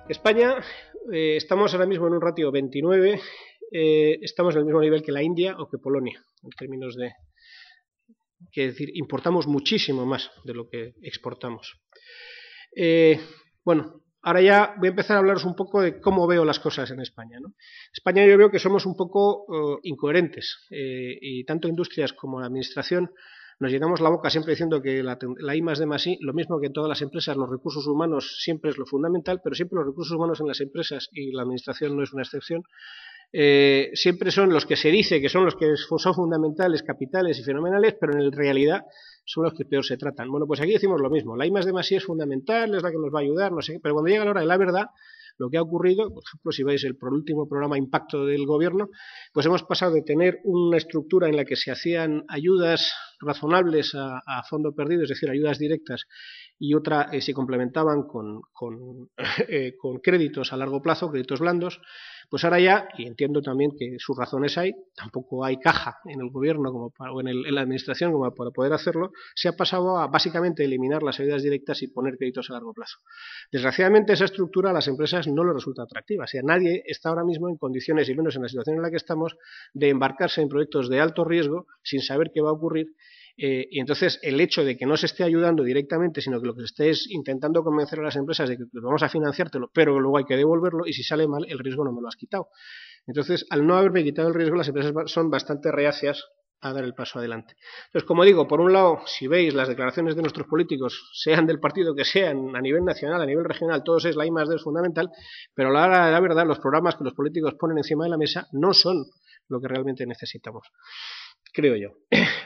España, estamos ahora mismo en un ratio 29, estamos en el mismo nivel que la India o que Polonia, en términos de... Quiere decir, importamos muchísimo más de lo que exportamos. Bueno, ahora ya voy a empezar a hablaros un poco de cómo veo las cosas en España, ¿no? España yo veo que somos un poco incoherentes y tanto industrias como la administración nos llenamos la boca siempre diciendo que la I+D+I, lo mismo que en todas las empresas, los recursos humanos siempre es lo fundamental, pero siempre los recursos humanos en las empresas, y la administración no es una excepción, siempre son los que se dice que son los que son fundamentales, capitales y fenomenales, pero en realidad son los que peor se tratan. Bueno, pues aquí decimos lo mismo, la I+D+I es fundamental, es la que nos va a ayudar, no sé qué, pero cuando llega la hora de la verdad, lo que ha ocurrido, por ejemplo, si veis el último programa Impacto del Gobierno, pues hemos pasado de tener una estructura en la que se hacían ayudas razonables a fondo perdido, es decir, ayudas directas, y otra se complementaban con créditos a largo plazo, créditos blandos, pues ahora ya, y entiendo también que sus razones hay, tampoco hay caja en el gobierno o en la administración como para poder hacerlo, se ha pasado a básicamente eliminar las ayudas directas y poner créditos a largo plazo. Desgraciadamente esa estructura a las empresas no les resulta atractiva, o sea, nadie está ahora mismo en condiciones, y menos en la situación en la que estamos, de embarcarse en proyectos de alto riesgo sin saber qué va a ocurrir. Y entonces el hecho de que no se esté ayudando directamente, sino que lo que se esté es intentando convencer a las empresas de que vamos a financiártelo, pero luego hay que devolverlo, y si sale mal, el riesgo no me lo has quitado. Entonces, al no haberme quitado el riesgo, las empresas son bastante reacias a dar el paso adelante. Entonces, como digo, por un lado, si veis las declaraciones de nuestros políticos, sean del partido que sean, a nivel nacional, a nivel regional, todos es la I+D es fundamental, pero a la hora de la verdad, los programas que los políticos ponen encima de la mesa no son lo que realmente necesitamos, creo yo.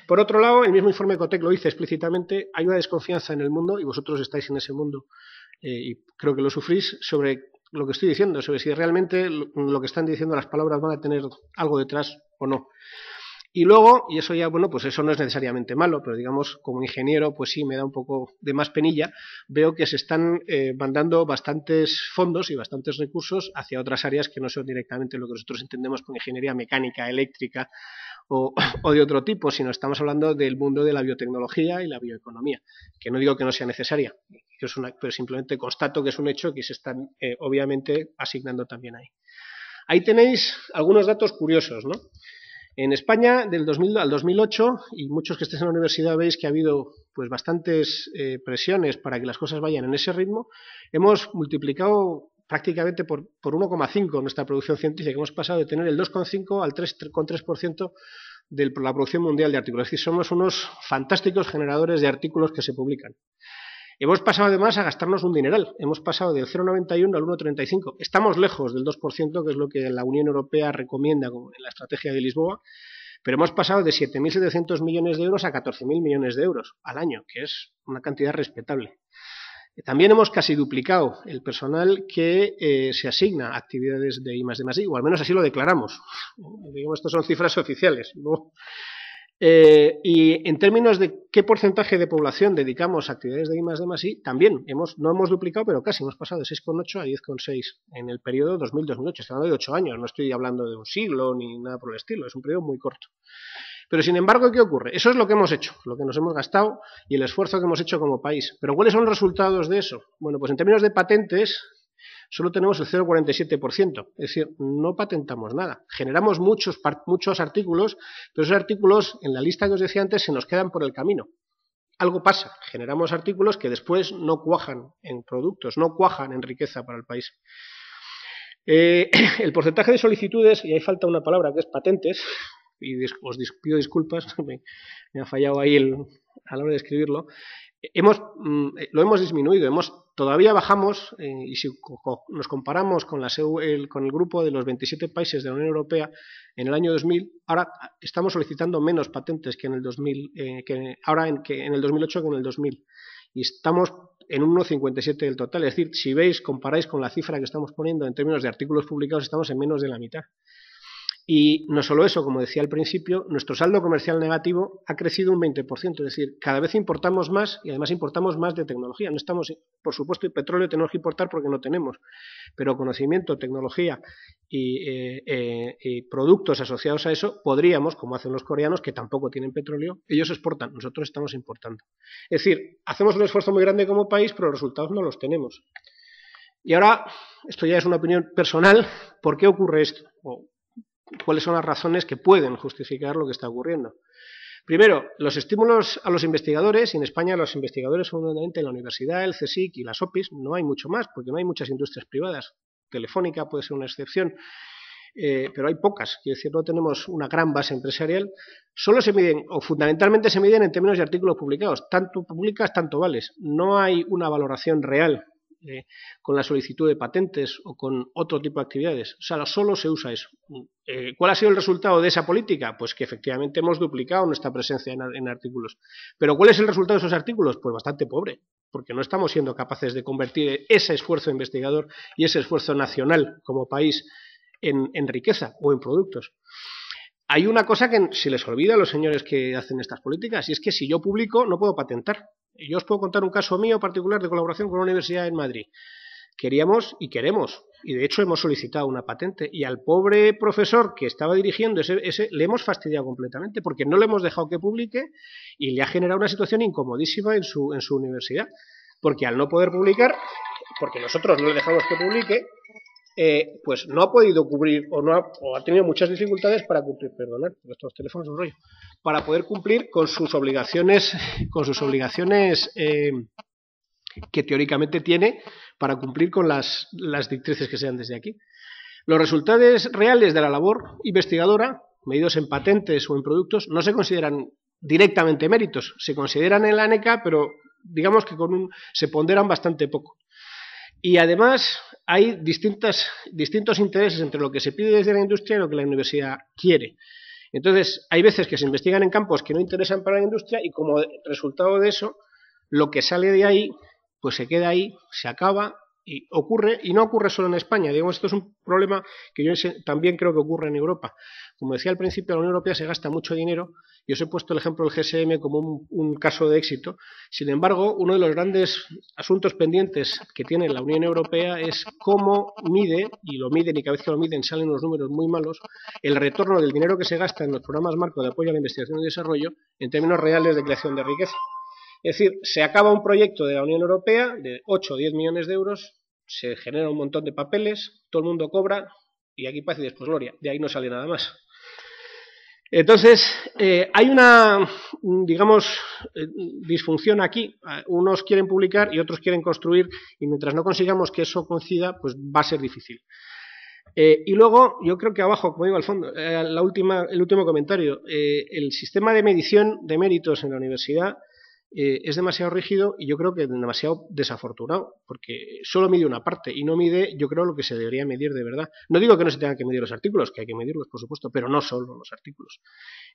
Por otro lado, el mismo informe Ecotec lo dice explícitamente, hay una desconfianza en el mundo, y vosotros estáis en ese mundo, y creo que lo sufrís, sobre lo que estoy diciendo, sobre si realmente lo que están diciendo las palabras van a tener algo detrás o no. Y luego, y eso ya, bueno, pues eso no es necesariamente malo, pero digamos, como ingeniero, pues sí, me da un poco de más penilla, veo que se están mandando bastantes fondos y bastantes recursos hacia otras áreas que no son directamente lo que nosotros entendemos por ingeniería mecánica, eléctrica o de otro tipo, sino estamos hablando del mundo de la biotecnología y la bioeconomía, que no digo que no sea necesaria, pero simplemente constato que es un hecho que se están obviamente asignando también ahí. Ahí tenéis algunos datos curiosos, ¿no? En España, del 2000 al 2008, y muchos que estéis en la universidad veis que ha habido pues bastantes presiones para que las cosas vayan en ese ritmo, hemos multiplicado prácticamente por 1,5 nuestra producción científica. Hemos pasado de tener el 2,5 al 3,3% de la producción mundial de artículos. Es decir, somos unos fantásticos generadores de artículos que se publican. Hemos pasado además a gastarnos un dineral. Hemos pasado del 0,91 al 1,35. Estamos lejos del 2%, que es lo que la Unión Europea recomienda en la estrategia de Lisboa, pero hemos pasado de 7.700 millones de euros a 14.000 millones de euros al año, que es una cantidad respetable. También hemos casi duplicado el personal que se asigna a actividades de I+D+I, o al menos así lo declaramos. Digamos, estas son cifras oficiales, ¿no? Y en términos de qué porcentaje de población dedicamos a actividades de I+D+I, también no hemos duplicado, pero casi hemos pasado de 6,8 a 10,6 en el periodo 2000-2008. Estoy hablando de 8 años, no estoy hablando de un siglo ni nada por el estilo, es un periodo muy corto. Pero sin embargo, ¿qué ocurre? Eso es lo que hemos hecho, lo que nos hemos gastado y el esfuerzo que hemos hecho como país. ¿Pero cuáles son los resultados de eso? Bueno, pues en términos de patentes, solo tenemos el 0,47%, es decir, no patentamos nada. Generamos muchos artículos, pero esos artículos, en la lista que os decía antes, se nos quedan por el camino. Algo pasa, generamos artículos que después no cuajan en productos, no cuajan en riqueza para el país. El porcentaje de solicitudes, y ahí falta una palabra que es patentes, y os pido disculpas, me ha fallado ahí a la hora de escribirlo. Lo hemos disminuido, todavía bajamos, y si nos comparamos con el grupo de los 27 países de la Unión Europea en el año 2000, ahora estamos solicitando menos patentes que en el 2000, en el 2008 que en el 2000, y estamos en un 1,57 del total. Es decir, si comparáis con la cifra que estamos poniendo en términos de artículos publicados, estamos en menos de la mitad. Y no solo eso, como decía al principio, nuestro saldo comercial negativo ha crecido un 20%, es decir, cada vez importamos más y además importamos más de tecnología. No estamos, por supuesto, el petróleo tenemos que importar porque no tenemos, pero conocimiento, tecnología y productos asociados a eso podríamos, como hacen los coreanos, que tampoco tienen petróleo, ellos exportan, nosotros estamos importando. Es decir, hacemos un esfuerzo muy grande como país, pero los resultados no los tenemos. Y ahora, esto ya es una opinión personal, ¿por qué ocurre esto? ¿O cuáles son las razones que pueden justificar lo que está ocurriendo? Primero, los estímulos a los investigadores, y en España los investigadores son fundamentalmente la universidad, el CSIC y las OPIs, no hay mucho más, porque no hay muchas industrias privadas. Telefónica puede ser una excepción, pero hay pocas, quiero decir, no tenemos una gran base empresarial. Solo se miden, o fundamentalmente se miden en términos de artículos publicados, tanto publicas, tanto vales. No hay una valoración real con la solicitud de patentes o con otro tipo de actividades. O sea, solo se usa eso. ¿Cuál ha sido el resultado de esa política? Pues que efectivamente hemos duplicado nuestra presencia en artículos. ¿Pero cuál es el resultado de esos artículos? Pues bastante pobre, porque no estamos siendo capaces de convertir ese esfuerzo investigador y ese esfuerzo nacional como país en riqueza o en productos. Hay una cosa que se les olvida a los señores que hacen estas políticas, y es que si yo publico no puedo patentar. Yo os puedo contar un caso mío particular de colaboración con una universidad en Madrid. Queríamos y queremos, y de hecho hemos solicitado una patente, y al pobre profesor que estaba dirigiendo ese le hemos fastidiado completamente, porque no le hemos dejado que publique y le ha generado una situación incomodísima en su universidad, porque al no poder publicar, porque nosotros no le dejamos que publique, pues no ha podido cubrir o ha tenido muchas dificultades para cumplir, perdonad, estos teléfonos son un rollo, para poder cumplir con sus obligaciones que teóricamente tiene para cumplir con las directrices que sean desde aquí. Los resultados reales de la labor investigadora, medidos en patentes o en productos, no se consideran directamente méritos, se consideran en la ANECA, pero digamos que se ponderan bastante poco. Y además hay distintos intereses entre lo que se pide desde la industria y lo que la universidad quiere. Entonces, hay veces que se investigan en campos que no interesan para la industria y como resultado de eso, lo que sale de ahí, pues se queda ahí, se acaba y ocurre, y no ocurre solo en España. Digamos, esto es un problema que yo también creo que ocurre en Europa. Como decía al principio, la Unión Europea se gasta mucho dinero, y os he puesto el ejemplo del GSM como un caso de éxito. Sin embargo, uno de los grandes asuntos pendientes que tiene la Unión Europea es cómo mide, y lo miden, y cada vez que lo miden salen unos números muy malos, el retorno del dinero que se gasta en los programas marco de apoyo a la investigación y desarrollo en términos reales de creación de riqueza. Es decir, se acaba un proyecto de la Unión Europea de 8 o 10 millones de euros, se genera un montón de papeles, todo el mundo cobra, y aquí paz y después gloria, de ahí no sale nada más. Entonces, hay una, digamos, disfunción aquí. Unos quieren publicar y otros quieren construir, y mientras no consigamos que eso coincida, pues va a ser difícil. Y luego, yo creo que abajo, como digo al fondo, el último comentario, el sistema de medición de méritos en la universidad es demasiado rígido y yo creo que demasiado desafortunado, porque solo mide una parte y no mide, yo creo, lo que se debería medir de verdad. No digo que no se tengan que medir los artículos, que hay que medirlos, por supuesto, pero no solo los artículos.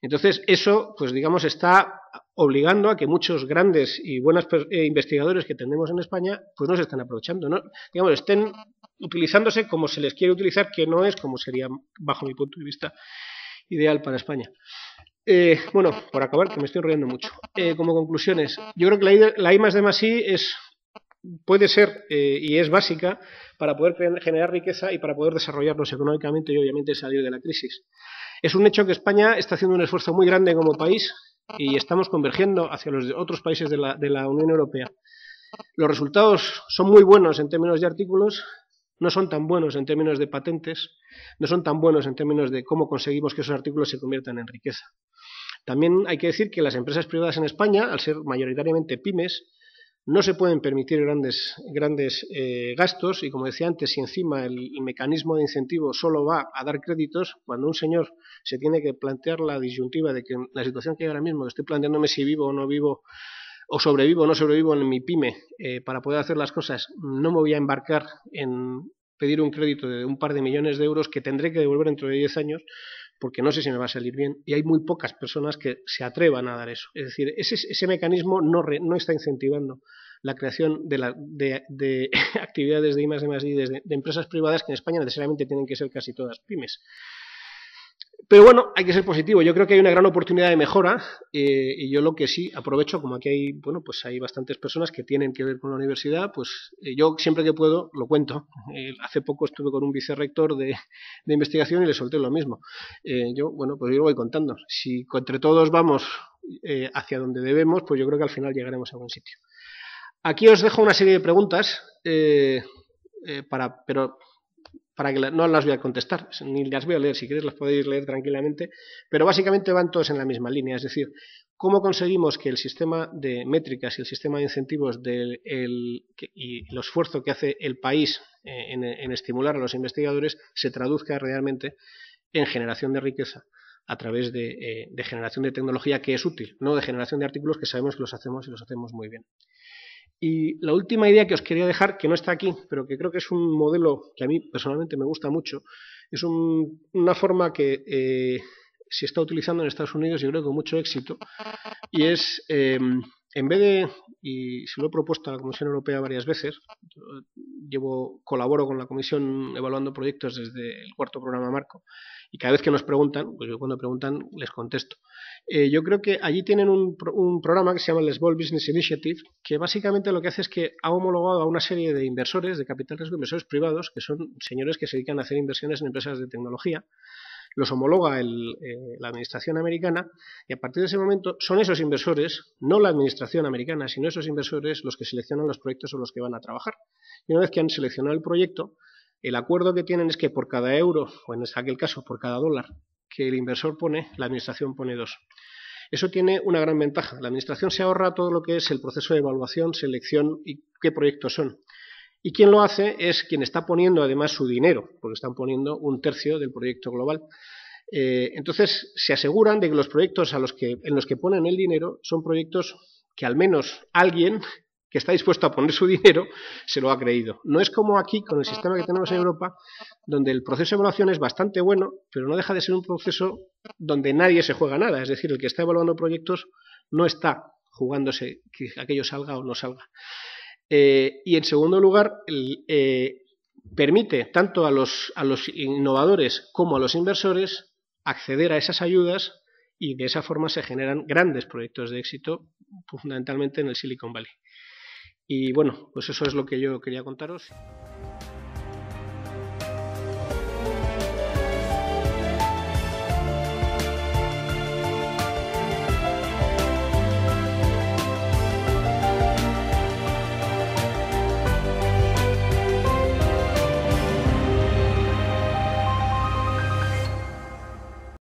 Entonces, eso, pues digamos, está obligando a que muchos grandes y buenos investigadores que tenemos en España, pues no se están aprovechando, ¿no? Digamos, estén utilizándose como se les quiere utilizar, que no es como sería, bajo mi punto de vista, ideal para España. Bueno, por acabar, que me estoy enrollando mucho. Como conclusiones, yo creo que la I+D+I puede ser y es básica para poder generar riqueza y para poder desarrollarnos económicamente y obviamente salir de la crisis. Es un hecho que España está haciendo un esfuerzo muy grande como país y estamos convergiendo hacia los otros países de la Unión Europea. Los resultados son muy buenos en términos de artículos, no son tan buenos en términos de patentes, no son tan buenos en términos de cómo conseguimos que esos artículos se conviertan en riqueza. También hay que decir que las empresas privadas en España, al ser mayoritariamente pymes, no se pueden permitir grandes gastos y, como decía antes, si encima el mecanismo de incentivo solo va a dar créditos, cuando un señor se tiene que plantear la disyuntiva de que la situación que hay ahora mismo, estoy planteándome si vivo o no vivo, o sobrevivo o no sobrevivo en mi pyme para poder hacer las cosas, no me voy a embarcar en pedir un crédito de un par de millones de euros que tendré que devolver dentro de 10 años, porque no sé si me va a salir bien, y hay muy pocas personas que se atrevan a dar eso. Es decir, ese mecanismo no está incentivando la creación de actividades de I+D+I de empresas privadas que en España necesariamente tienen que ser casi todas pymes. Pero bueno, hay que ser positivo. Yo creo que hay una gran oportunidad de mejora y yo lo que sí aprovecho, como aquí hay, bueno, pues hay bastantes personas que tienen que ver con la universidad, pues yo siempre que puedo lo cuento. Hace poco estuve con un vicerrector de investigación y le solté lo mismo. Bueno, pues yo lo voy contando. Si entre todos vamos hacia donde debemos, pues yo creo que al final llegaremos a buen sitio. Aquí os dejo una serie de preguntas. pero para que no las voy a contestar, ni las voy a leer, si queréis las podéis leer tranquilamente, pero básicamente van todos en la misma línea, es decir, cómo conseguimos que el sistema de métricas y el sistema de incentivos y el esfuerzo que hace el país en estimular a los investigadores se traduzca realmente en generación de riqueza a través de generación de tecnología que es útil, no de generación de artículos que sabemos que los hacemos y los hacemos muy bien. Y la última idea que os quería dejar, que no está aquí, pero que creo que es un modelo que a mí personalmente me gusta mucho, es una forma que se está utilizando en Estados Unidos, yo creo con mucho éxito, y es, en vez de, y se lo he propuesto a la Comisión Europea varias veces, colaboro con la Comisión evaluando proyectos desde el cuarto programa marco, y cada vez que nos preguntan, pues yo cuando preguntan les contesto. Yo creo que allí tienen un programa que se llama el Small Business Initiative, que básicamente lo que hace es que ha homologado a una serie de inversores, de capital riesgo, inversores privados, que son señores que se dedican a hacer inversiones en empresas de tecnología, los homologa la administración americana y a partir de ese momento son esos inversores, no la administración americana, sino esos inversores los que seleccionan los proyectos sobre los que van a trabajar. Y una vez que han seleccionado el proyecto, el acuerdo que tienen es que por cada euro, o en aquel caso por cada dólar que el inversor pone, la administración pone 2. Eso tiene una gran ventaja. La administración se ahorra todo lo que es el proceso de evaluación, selección y qué proyectos son. Y quien lo hace es quien está poniendo además su dinero, porque están poniendo 1/3 del proyecto global. Entonces se aseguran de que los proyectos en los que ponen el dinero son proyectos que al menos alguien que está dispuesto a poner su dinero se lo ha creído. No es como aquí con el sistema que tenemos en Europa, donde el proceso de evaluación es bastante bueno, pero no deja de ser un proceso donde nadie se juega nada. Es decir, el que está evaluando proyectos no está jugándose que aquello salga o no salga. Y en segundo lugar, permite tanto a los innovadores como a los inversores acceder a esas ayudas y de esa forma se generan grandes proyectos de éxito, fundamentalmente en el Silicon Valley. Y bueno, pues eso es lo que yo quería contaros.